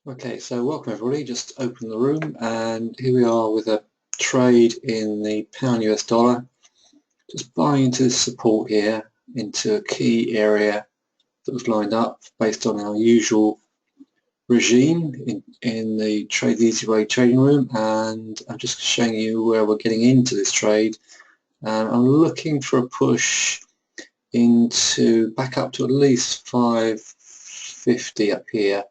Okay, so welcome everybody. Just open the room and here we are with a trade in the pound US dollar. Just buying into this support here into a key area that was lined up based on our usual regime in the Trade the Easy Way trading room, and I'm just showing you where we're getting into this trade. And I'm looking for a push into back up to at least 550 up here.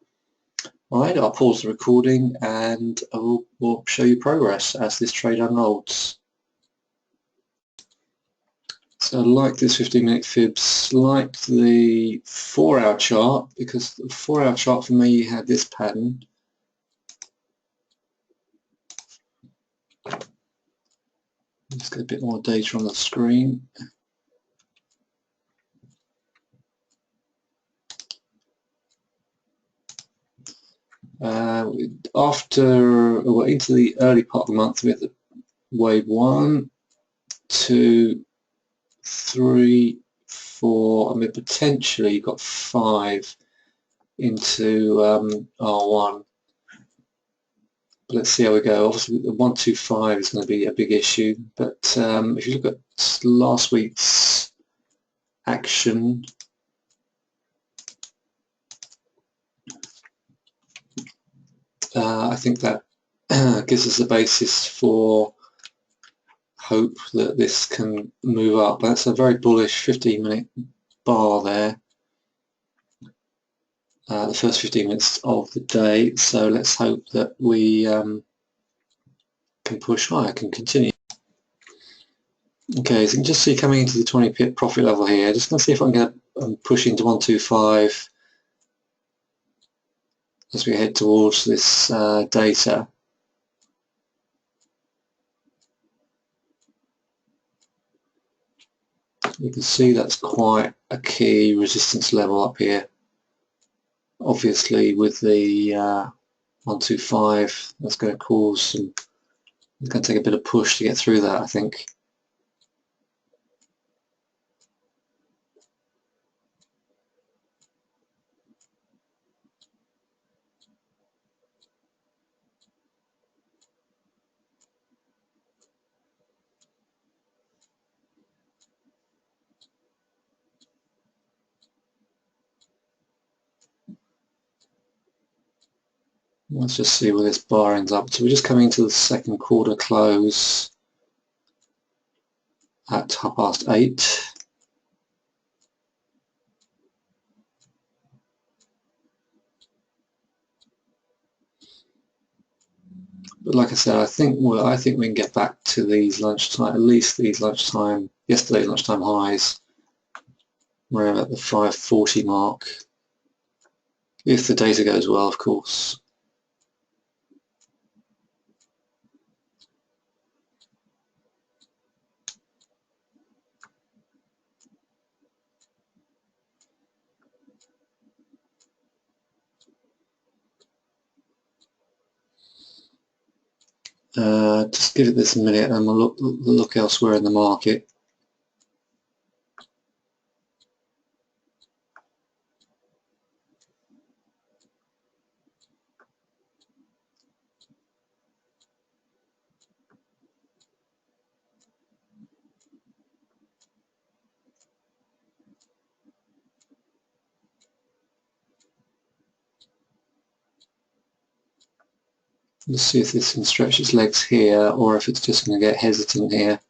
Alright, I'll pause the recording and we'll show you progress as this trade unfolds. So I like this 15-minute fibs, like the 4-hour chart, because the 4-hour chart for me had this pattern. Let's get a bit more data on the screen. Into the early part of the month, we had the wave 1, 2, 3, 4, I mean potentially you've got 5 into R1. But let's see how we go. Obviously the 125 is going to be a big issue, but if you look at last week's action, I think that gives us a basis for hope that this can move up. That's a very bullish 15-minute bar there, the first 15 minutes of the day, so let's hope that we can push higher, can continue. Okay, so you can just see coming into the 20 pip profit level here. Just going to see if I can get push into 125 as we head towards this data. You can see that's quite a key resistance level up here. Obviously with the 125, that's going to cause some, it's going to take a bit of push to get through that, I think. Let's just see where this bar ends up. So we're just coming to the second quarter close at 8:30. But like I said, I think we can get back to these lunchtime, at least these yesterday's lunchtime highs, around at the 540 mark, if the data goes well, of course. Just give it this a minute and we'll look elsewhere in the market. Let's see if this can stretch its legs here or if it's just going to get hesitant here.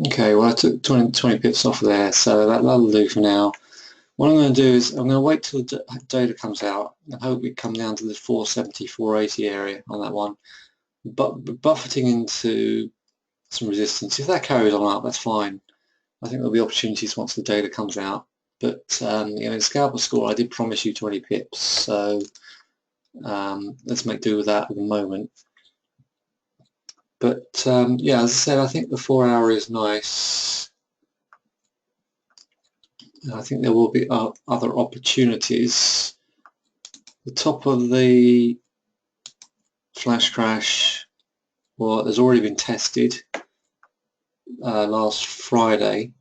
Okay, well I took 20 pips off there, so that'll do for now. What I'm going to do is I'm going to wait till the data comes out and hope we come down to the 470, 480 area on that one. But buffeting into some resistance. If that carries on up, that's fine. I think there'll be opportunities once the data comes out. But you know, in Scalper School, I did promise you 20 pips, so let's make do with that at the moment. But yeah, as I said, I think the 4 hour is nice. I think there will be other opportunities. The top of the flash crash, well, has already been tested last Friday.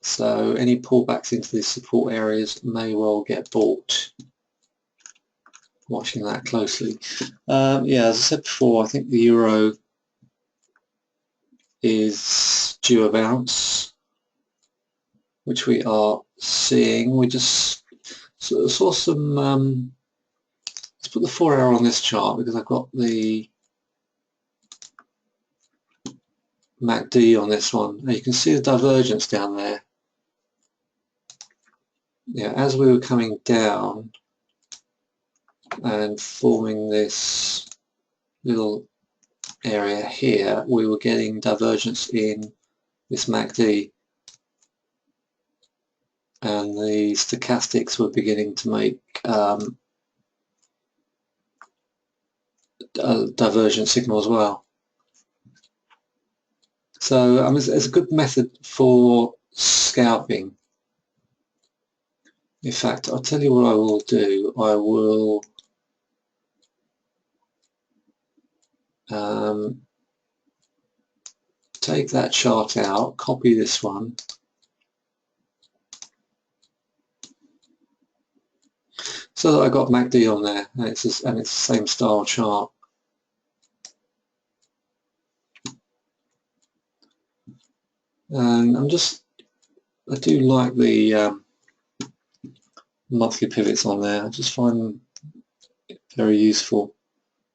So any pullbacks into these support areas may well get bought. Watching that closely. Yeah, as I said before, I think the euro is due a bounce, which we are seeing. We just saw some. Let's put the 4 hour on this chart because I've got the MACD on this one. Now you can see the divergence down there. Yeah, as we were coming down and forming this little area here, we were getting divergence in this MACD, and the stochastics were beginning to make a divergent signal as well. So it's a good method for scalping. In fact, I'll tell you what I will do. I will take that chart out, copy this one, so that I got MACD on there, and it's the same style chart. And I do like the monthly pivots on there. I just find them very useful.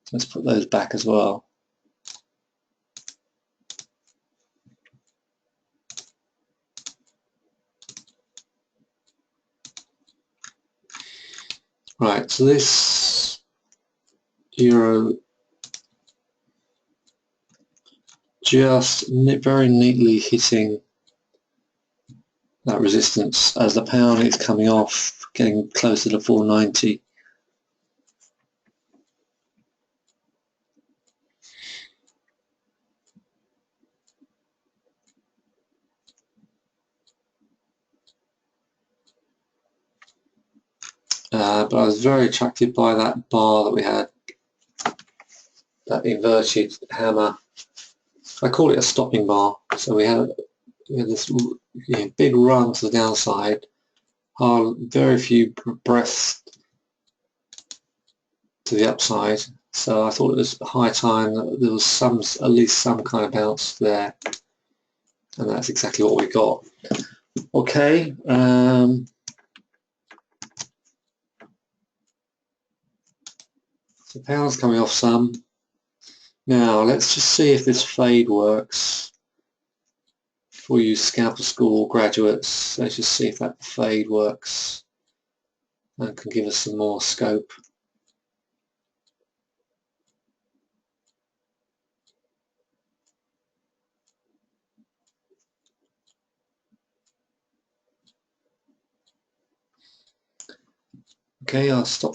So let's put those back as well. Right, so this euro just very neatly hitting that resistance as the pound is coming off, getting closer to 490. But I was very attracted by that bar that we had, that inverted hammer. I call it a stopping bar. So we had this big run to the downside, very few breaths to the upside. So I thought it was high time that there was at least some kind of bounce there, and that's exactly what we got. Okay. So pound's coming off some. Now let's just see if this fade works for you Scalper School graduates. Let's just see if that fade works and can give us some more scope. Okay, I'll stop